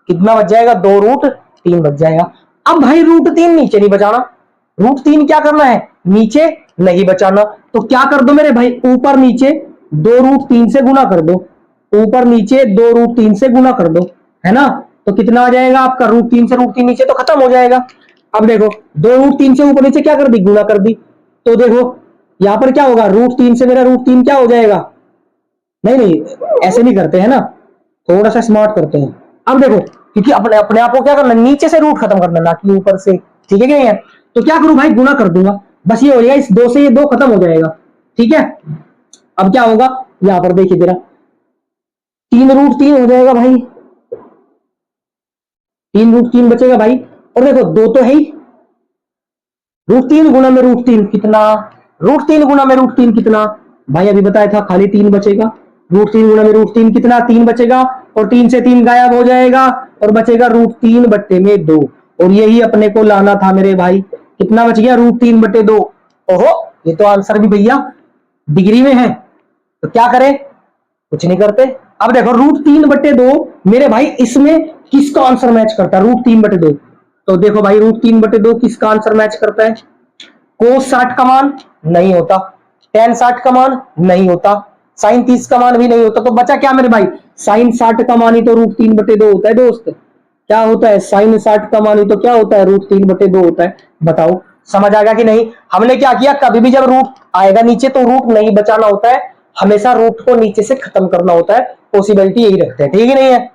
Speaker 1: कितना बच जाएगा, 2√3 बच जाएगा। अब भाई √3 नीचे नहीं बचाना, √3 क्या करना है, नीचे नहीं बचाना, तो क्या कर दो मेरे भाई, ऊपर नीचे 2√3 से गुना कर दो, ऊपर नीचे 2√3 से गुना कर दो, है ना, तो कितना आ जाएगा आपका, √3 से √3 नीचे तो खत्म हो जाएगा। अब देखो 2√3 से ऊपर नीचे क्या कर दी, गुना कर दी, तो देखो यहां पर क्या होगा, √3 से मेरा √3 क्या हो जाएगा, नहीं नहीं ऐसे नहीं करते हैं ना, थोड़ा सा स्मार्ट करते हैं। अब देखो क्योंकि अपने अपने आप को क्या करना, नीचे से रूट खत्म करना, ना कि ऊपर से, ठीक है क्या है? तो क्या करूं भाई, गुना कर दूंगा, बस ये हो जाएगा, इस 2 से ये 2 खत्म हो जाएगा, ठीक है। अब क्या होगा, यहां पर देखिए जरा, 3√3 हो जाएगा भाई, 3√3 बचेगा भाई, और देखो 2 तो है ही, √3 गुना में √3 कितना, √3 गुना में √3 कितना, भाई अभी बताया था खाली 3 बचेगा, √3 गुना में √3 कितना, 3 बचेगा, और 3 से 3 गायब हो जाएगा और बचेगा √3 बट्टे में 2, और यही अपने को लाना था मेरे भाई। कितना बच गया, √3 बट्टे 2। ओहो ये तो आंसर भी भैया डिग्री में है, तो क्या करें, कुछ नहीं करते। अब देखो √3/2 मेरे भाई इसमें किसका आंसर मैच करता है, √3/2, तो देखो भाई √3/2 किसका आंसर मैच करता है, cos 60 का मान नहीं होता, tan 60 का मान नहीं होता, sin 30 का मान भी नहीं होता, तो बचा क्या मेरे भाई, sin 60 का मान ही तो √3/2 होता है दोस्त। क्या होता है, sin 60 का मान ही तो क्या होता है, √3/2 होता है। बताओ समझ आ गया कि नहीं? हमने क्या किया, कभी भी जब रूट आएगा नीचे तो रूट नहीं बचाना होता है, हमेशा रूट को नीचे से खत्म करना होता है, पॉसिबिलिटी यही रखते हैं, ठीक है नहीं है।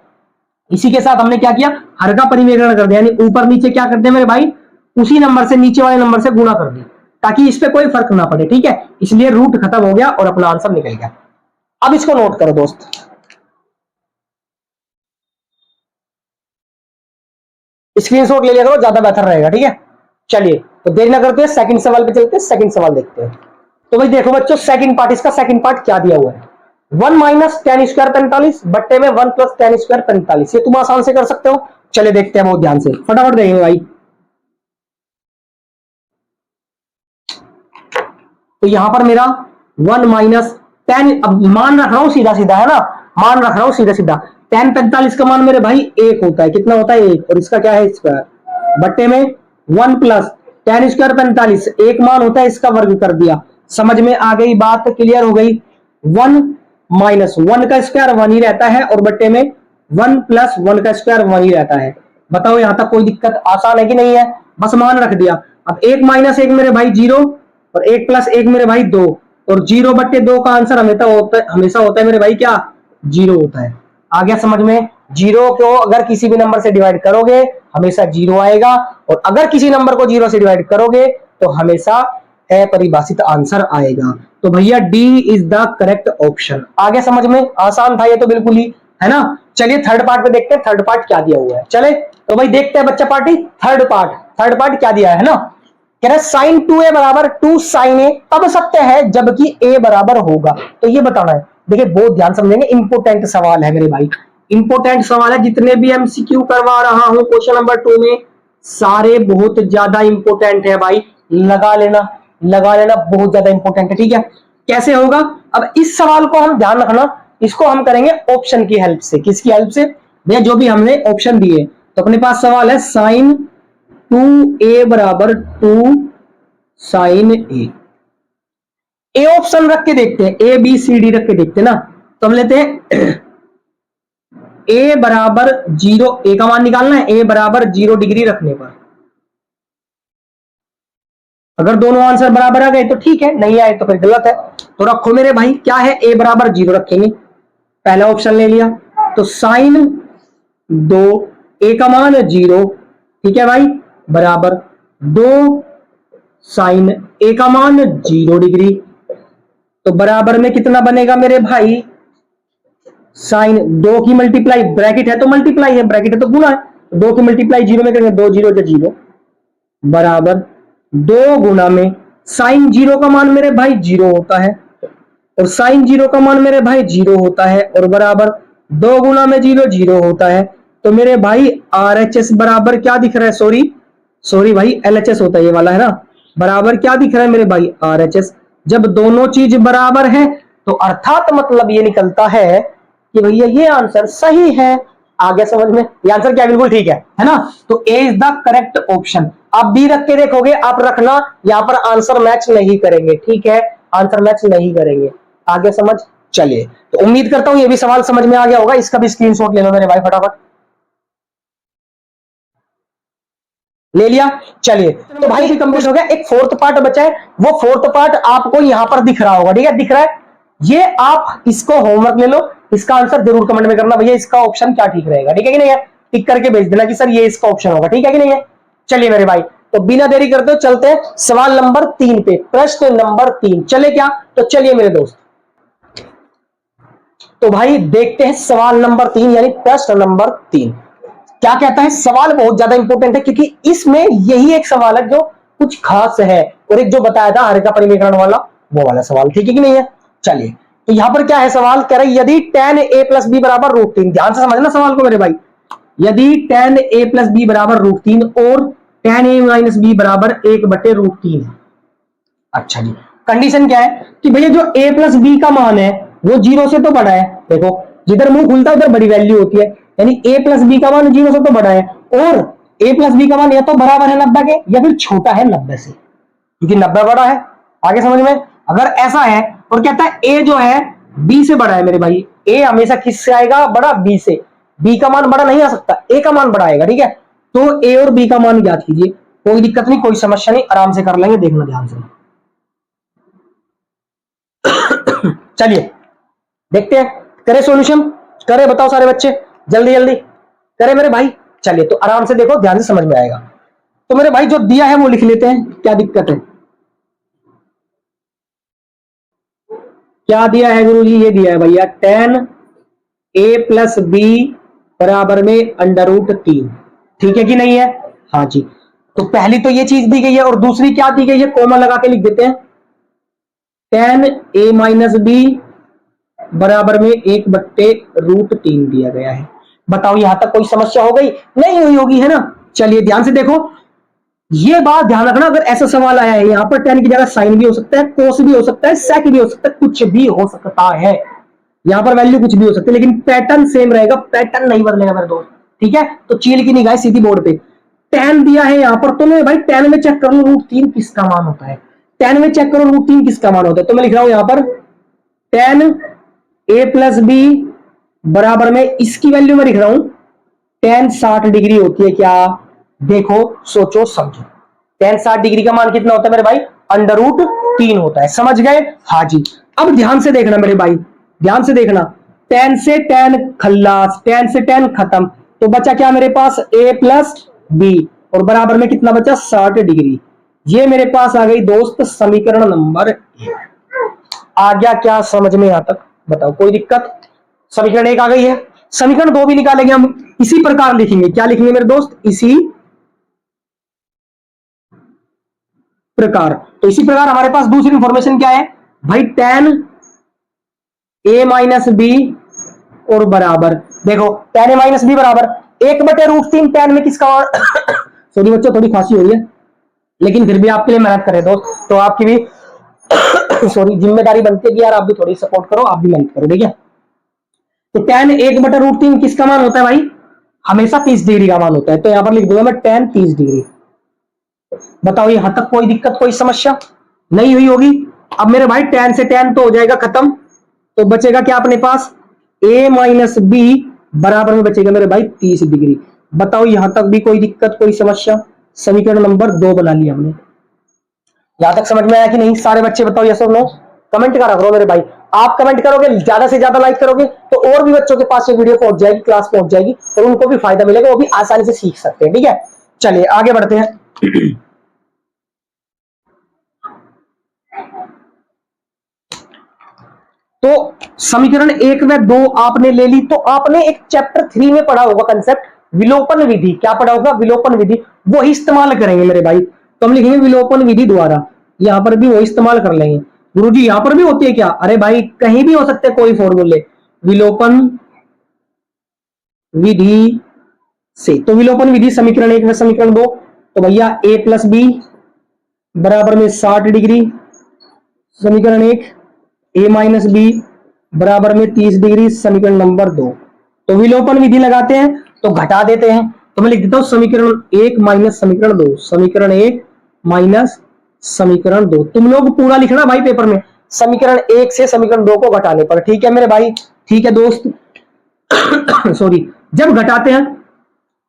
Speaker 1: इसी के साथ हमने क्या किया, हर का परिमेकरण कर दिया, यानी ऊपर नीचे क्या करते हैं मेरे भाई, उसी नंबर से नीचे वाले नंबर से गुणा कर दी, ताकि इस पे कोई फर्क ना पड़े, ठीक है। इसलिए रूट खत्म हो गया और अपना आंसर निकल गया। अब इसको नोट करो दोस्त, स्क्रीनशॉट ले लिया करो, ज्यादा बेहतर रहेगा, ठीक है। चलिए तो देरी ना करते हैं, सेकंड सवाल पे चलते हैं, सेकंड सवाल देखते हैं। तो भाई देखो बच्चों, सेकंड पार्ट, इसका सेकंड पार्ट क्या दिया हुआ है, 1 माइनस tan स्क्वायर 45 बट्टे में 1 प्लस tan स्क्वायर 45, ये तुम आसान से कर सकते हो। चले देखते हैं बहुत ध्यान से, फटाफट देखेंगे भाई। तो यहां पर मेरा 1 माइनस tan, अब मान रख रहा हूं सीधा सीधा, है ना, मान रख रहा हूं सीधा सीधा, tan 45 का मान मेरे भाई 1 होता है, कितना होता है 1, और इसका क्या है स्क्वायर, बट्टे में 1 प्लस tan स्क्वायर 45, एक मान होता है, इसका वर्ग कर दिया। समझ में आ गई बात, क्लियर हो गई। 1 माइनस 1 का स्क्वायर 1 ही रहता है, और बट्टे में 1 प्लस 1 का स्क्वायर 1 ही रहता है। बताओ यहां तक कोई दिक्कत, आसान है कि नहीं है, बस मान रख दिया। अब 1 माइनस 1 मेरे भाई 0, और 1 प्लस 1 मेरे भाई 2, और 0/2 का आंसर हमेशा होता है मेरे भाई क्या, 0 होता है। आ गया समझ में? 0 को अगर किसी भी नंबर से डिवाइड करोगे हमेशा 0 आएगा, और अगर किसी नंबर को 0 से डिवाइड करोगे तो हमेशा अपरिभाषित आंसर आएगा। तो भैया D is the correct option. आ गया समझ में? आसान था ये तो बिल्कुल ही, है ना। चलिए थर्ड पार्ट पे देखते हैं, थर्ड पार्ट क्या दिया हुआ है। चले तो भाई देखते हैं बच्चा पार्टी, थर्ड पार्ट क्या दिया है ना। कह रहे साइन 2a बराबर 2 साइन ए तब सत्य है जबकि a बराबर होगा। तो ये बताना है। देखिए बहुत ध्यान समझेंगे, इंपोर्टेंट सवाल है मेरे भाई, इंपोर्टेंट सवाल है। जितने भी एमसीक्यू करवा रहा हूं क्वेश्चन नंबर 2 में सारे बहुत ज्यादा इंपोर्टेंट है भाई, लगा लेना बहुत ज्यादा इंपोर्टेंट है, ठीक है। कैसे होगा? अब इस सवाल को हम ध्यान रखना, इसको हम करेंगे ऑप्शन की हेल्प से। किसकी हेल्प से? भैया जो भी हमने ऑप्शन दिए, तो अपने पास सवाल है साइन 2a बराबर 2 साइन ए ऑप्शन रख के देखते हैं, ए बी सी डी रख के देखते हैं ना। तो हम लेते हैं a बराबर 0, ए का मान निकालना है, a बराबर 0 डिग्री रखने पर अगर दोनों आंसर बराबर आ गए तो ठीक है, नहीं आए तो फिर गलत है। तो रखो मेरे भाई, क्या है, a बराबर 0 रखेंगे, पहला ऑप्शन ले लिया। तो साइन 2 a का मान 0, ठीक है भाई, बराबर 2 साइन a का मान 0 डिग्री। तो बराबर में कितना बनेगा मेरे भाई, साइन 2 की मल्टीप्लाई, ब्रैकेट है तो मल्टीप्लाई है, ब्रैकेट है तो गुणा है, 2 की मल्टीप्लाई 0 में करेंगे, 2 0 0 बराबर 2 गुना में साइन 0 का मान मेरे भाई 0 होता है, और साइन 0 का मान मेरे भाई 0 होता है, और बराबर 2 गुना में 0 0 होता है। तो मेरे भाई RHS बराबर क्या दिख रहा है, सॉरी भाई LHS होता है ये वाला, है ना। बराबर क्या दिख रहा है मेरे भाई, RHS। जब दोनों चीज बराबर है तो अर्थात मतलब ये निकलता है कि भैया ये आंसर सही है। आगे समझ में? ये आंसर क्या बिल्कुल ठीक है ना। तो ए इज द करेक्ट ऑप्शन। आप बी रख के देखोगे, आप रखना यहां पर आंसर मैच नहीं करेंगे, ठीक है, आंसर मैच नहीं करेंगे। आगे समझ? चलिए, तो उम्मीद करता हूं ये भी सवाल समझ में आ गया होगा। इसका भी स्क्रीनशॉट ले लो मेरे भाई फटाफट। ले लिया? चलिए, तो भाई कंप्लीट हो गया। एक फोर्थ पार्ट बचा है, वो फोर्थ पार्ट आपको यहां पर दिख रहा होगा, ठीक है, दिख रहा है ये। आप इसको होमवर्क ले लो, इसका आंसर जरूर कमेंट में करना भैया इसका ऑप्शन क्या ठीक रहेगा, ठीक है कि नहीं है। टिक करके भेज देना कि सर ये इसका ऑप्शन होगा, ठीक है कि नहीं है। चलिए मेरे भाई, तो बिना देरी करते हुए चलते हैं सवाल नंबर 3 पे, प्रश्न नंबर 3। चले क्या? तो चलिए मेरे दोस्त, तो भाई देखते हैं सवाल नंबर 3 यानी प्रश्न नंबर 3 क्या कहता है। सवाल बहुत ज्यादा इंपॉर्टेंट है क्योंकि इसमें यही एक सवाल है जो कुछ खास है, और एक जो बताया था हर का परिमीकरण वाला, वो वाला सवाल, ठीक है कि नहीं है। चलिए, तो यहां पर क्या है सवाल, कह रहे यदि tan a प्लस बी बराबर √3, ध्यान से समझना सवाल को मेरे भाई, यदि tan a प्लस बी बराबर √3 और tan a माइनस बी बराबर 1/√3। अच्छा जी, कंडीशन क्या है कि भैया जो a प्लस बी का मान है वो 0 से तो बड़ा है। देखो जिधर मुंह खुलता है उधर बड़ी वैल्यू होती है, यानी a प्लस बी का मान 0 से तो बड़ा है, और a प्लस बी का मान या तो बराबर है 90 के या फिर छोटा है 90 से, क्योंकि 90 बड़ा है। आगे समझ में? अगर ऐसा है और कहता है a जो है b से बड़ा है मेरे भाई, a हमेशा किससे आएगा, बड़ा, b से। b का मान बड़ा नहीं आ सकता, a का मान बड़ा आएगा, ठीक है। तो a और b का मान याद कीजिए, कोई दिक्कत नहीं, कोई समस्या नहीं, आराम से कर लेंगे, देखना ध्यान से। चलिए देखते हैं, करे सॉल्यूशन, करे, बताओ सारे बच्चे, जल्दी जल्दी करे मेरे भाई। चलिए, तो आराम से देखो, ध्यान से समझ में आएगा। तो मेरे भाई जो दिया है वो लिख लेते हैं, क्या दिक्कत है। क्या दिया है गुरुजी? ये दिया है भैया tan a प्लस बी बराबर में √3, ठीक है कि नहीं है। हाँ जी, तो पहली तो ये चीज दी गई है, और दूसरी क्या दी गई है, कोमा लगा के लिख देते हैं, tan a माइनस बी बराबर में 1/√3 दिया गया है। बताओ यहां तक कोई समस्या हो गई? नहीं हुई होगी, है ना। चलिए ध्यान से देखो, ये बात ध्यान रखना, अगर ऐसा सवाल आया है यहां पर tan की जगह साइन भी हो सकता है, कोस भी हो सकता है, सेक भी हो सकता है, कुछ भी हो सकता है, यहां पर वैल्यू कुछ भी हो सकती है, लेकिन पैटर्न सेम रहेगा, पैटर्न नहीं बदलेगा मेरे दोस्त, ठीक है। तो चील की निगाह सीधी बोर्ड पे, tan दिया है यहां पर, तो मैं भाई tan में चेक कर लो √3 किसका मान होता है, tan में चेक करो √3 किसका मान होता है। तो मैं लिख रहा हूं यहां पर tan a प्लस बी बराबर में, इसकी वैल्यू में लिख रहा हूं tan 60 डिग्री होती है क्या। देखो सोचो समझो, tan 60 डिग्री का मान कितना होता है मेरे भाई, 3 होता है। समझ गए? हाँ जी। अब ध्यान से देखना मेरे भाई, ध्यान से देखना, tan से tan खल्लास, tan से tan खत्म, तो बचा क्या मेरे पास a प्लस बी, और बराबर में कितना बचा 60 डिग्री। ये मेरे पास आ गई दोस्त समीकरण नंबर 1। आ गया क्या समझ में यहां तक? बताओ कोई दिक्कत? समीकरण 1 आ गई है। समीकरण 2 भी निकालेंगे हम, इसी प्रकार लिखेंगे। क्या लिखेंगे मेरे दोस्त? इसी प्रकार। तो इसी प्रकार हमारे पास दूसरी इंफॉर्मेशन क्या है भाई? tan a माइनस बी और बराबर, देखो tan a माइनस बी बराबर 1/√3 tan में किसका सॉरी बच्चों थोड़ी खांसी हो रही है, लेकिन फिर भी आपके लिए मेहनत करें दोस्त, तो आपकी भी सॉरी जिम्मेदारी बनती है कि यार आप भी थोड़ी सपोर्ट करो, आप भी मेहनत करो, ठीक है। तो tan 1/√3 किसका मान होता है भाई? हमेशा 30 डिग्री का मान होता है, तो यहां पर लिख दूंगा मैं tan 30 डिग्री। बताओ यहां तक कोई दिक्कत, कोई समस्या नहीं हुई होगी? अब मेरे भाई tan से tan तो हो जाएगा खत्म, तो बचेगा क्या अपने पास? a माइनस बी बराबर में बचेगा मेरे भाई 30 डिग्री। बताओ यहां तक भी कोई दिक्कत, कोई समस्या? समीकरण नंबर 2 बना लिया हमने। यहां तक समझ में आया कि नहीं सारे बच्चे? बताओ यस और नो, कमेंट करा करो मेरे भाई। आप कमेंट करोगे, ज्यादा से ज्यादा लाइक करोगे, तो और भी बच्चों के पास ये वीडियो पहुंच जाएगी, क्लास पहुंच जाएगी, और उनको भी फायदा मिलेगा, वो भी आसानी से सीख सकते हैं, ठीक है। चलिए आगे बढ़ते हैं। तो समीकरण 1 में 2 आपने ले ली, तो आपने एक चैप्टर 3 में पढ़ा होगा कंसेप्ट विलोपन विधि। क्या पढ़ा होगा? विलोपन विधि। वो ही इस्तेमाल करेंगे मेरे भाई, तो हम लिखेंगे विलोपन विधि द्वारा। यहां पर भी वो इस्तेमाल कर लेंगे। गुरुजी यहां पर भी होती है क्या? अरे भाई कहीं भी हो सकते कोई फॉर्मूले, विलोपन विधि से। तो विलोपन विधि समीकरण 1 में समीकरण 2, तो भैया a प्लस बी बराबर में 60 डिग्री, समीकरण 1, a माइनस बी बराबर में 30 डिग्री, समीकरण नंबर 2। तो विलोपन विधि लगाते हैं तो घटा देते हैं, तो मैं लिख देता हूं समीकरण 1 माइनस समीकरण 2, समीकरण 1 माइनस समीकरण 2। तुम लोग पूरा लिखना भाई पेपर में, समीकरण 1 से समीकरण 2 को घटाने पर, ठीक है मेरे भाई? ठीक है दोस्त। सॉरी, जब घटाते हैं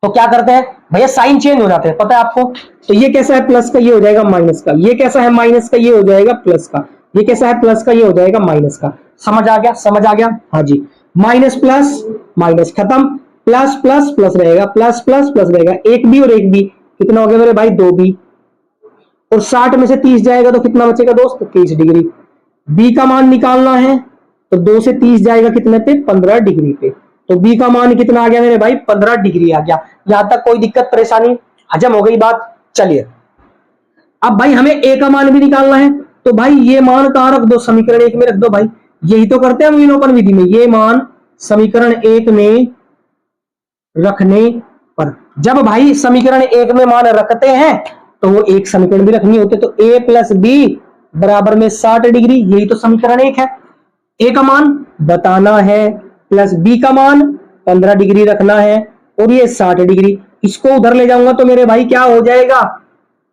Speaker 1: तो क्या करते हैं भैया? साइन चेंज हो जाते हैं, पता है आपको? तो ये कैसा है प्लस का, ये हो जाएगा माइनस का, ये कैसा है माइनस का, ये हो जाएगा प्लस का, ये कैसा है प्लस का, ये हो जाएगा माइनस का। समझ आ गया? समझ आ गया? हाँ जी। माइनस प्लस माइनस खत्म, प्लस प्लस प्लस रहेगा, प्लस प्लस प्लस रहेगा, एक बी और एक बी, कितना हो गया मेरे भाई? 2 बी, और 60 में से 30 जाएगा तो कितना बचेगा दोस्त? 30 डिग्री। बी का मान निकालना है, तो 2 से 30 जाएगा कितने पे? 15 डिग्री पे। तो बी का मान कितना आ गया मेरे भाई? 15 डिग्री आ गया। यहां तक कोई दिक्कत परेशानी? हजम हो गई बात? चलिए अब भाई हमें ए का मान भी निकालना है, तो भाई ये मान कहां रख दो? समीकरण 1 में रख दो भाई। यही तो करते हैं हम विलोपन विधि में, ये मान समीकरण 1 में रखने पर। जब भाई समीकरण 1 में मान रखते हैं तो वो एक समीकरण भी रखनी होती है, तो a प्लस बी बराबर में 60 डिग्री, यही तो समीकरण 1 है। a का मान बताना है, प्लस बी का मान 15 डिग्री रखना है, और ये 60 डिग्री। इसको उधर ले जाऊंगा तो मेरे भाई क्या हो जाएगा?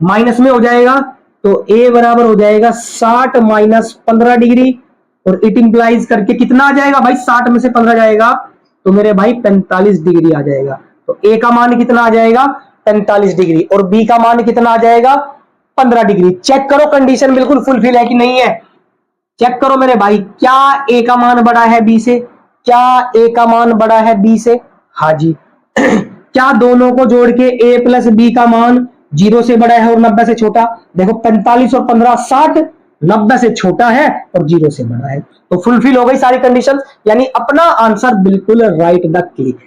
Speaker 1: माइनस में हो जाएगा, तो a बराबर हो जाएगा 60 माइनस 15 डिग्री, और इट इंप्लाइज करके कितना आ जाएगा भाई? 60 में से 15 जाएगा तो मेरे भाई 45 डिग्री आ जाएगा। तो a का मान कितना आ जाएगा? 45 डिग्री, और b का मान कितना आ जाएगा? 15 डिग्री। चेक करो कंडीशन बिल्कुल फुलफिल है कि नहीं है, चेक करो मेरे भाई। क्या a का मान बड़ा है b से? क्या a का मान बड़ा है b से? हाँ जी। क्या दोनों को जोड़ के a प्लस बी का मान 0 से बड़ा है और 90 से छोटा? देखो 45 और 15 60, 90 से छोटा है और 0 से बड़ा है, तो फुलफिल हो गई सारी कंडीशंस, यानी अपना आंसर बिल्कुल राइट द क्लिक।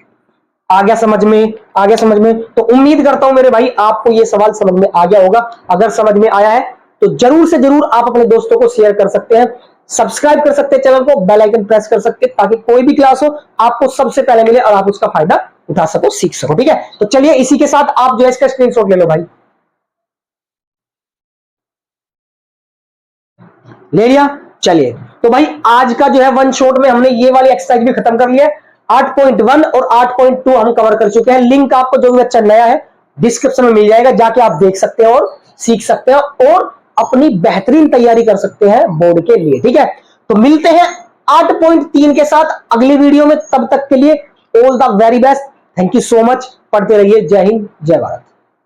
Speaker 1: आ गया समझ में? आ गया समझ में? तो उम्मीद करता हूं मेरे भाई आपको ये सवाल समझ में आ गया होगा। अगर समझ में आया है तो जरूर से जरूर आप अपने दोस्तों को शेयर कर सकते हैं, सब्सक्राइब कर सकते हैं चैनल को, बेल आइकन प्रेस कर सकते हैं, ताकि कोई भी क्लास हो आपको सबसे पहले मिले और आप उसका फायदा उठा सको, सीख सको, ठीक है। तो चलिए इसी के साथ आप जो है इसका स्क्रीनशॉट ले लो भाई। ले लिया? चलिए तो भाई आज का जो है वन शॉट में हमने ये वाली एक्सरसाइज भी खत्म कर लिया है। 8.1 और 8.2 हम कवर कर चुके हैं। लिंक आपको जो भी बच्चा नया है डिस्क्रिप्शन में मिल जाएगा, जाके आप देख सकते हैं और सीख सकते हैं और अपनी बेहतरीन तैयारी कर सकते हैं बोर्ड के लिए, ठीक है। तो मिलते हैं 8.3 के साथ अगली वीडियो में, तब तक के लिए all the very best. Thank you so much. पढ़ते रहिए। जय हिंद, जय भारत।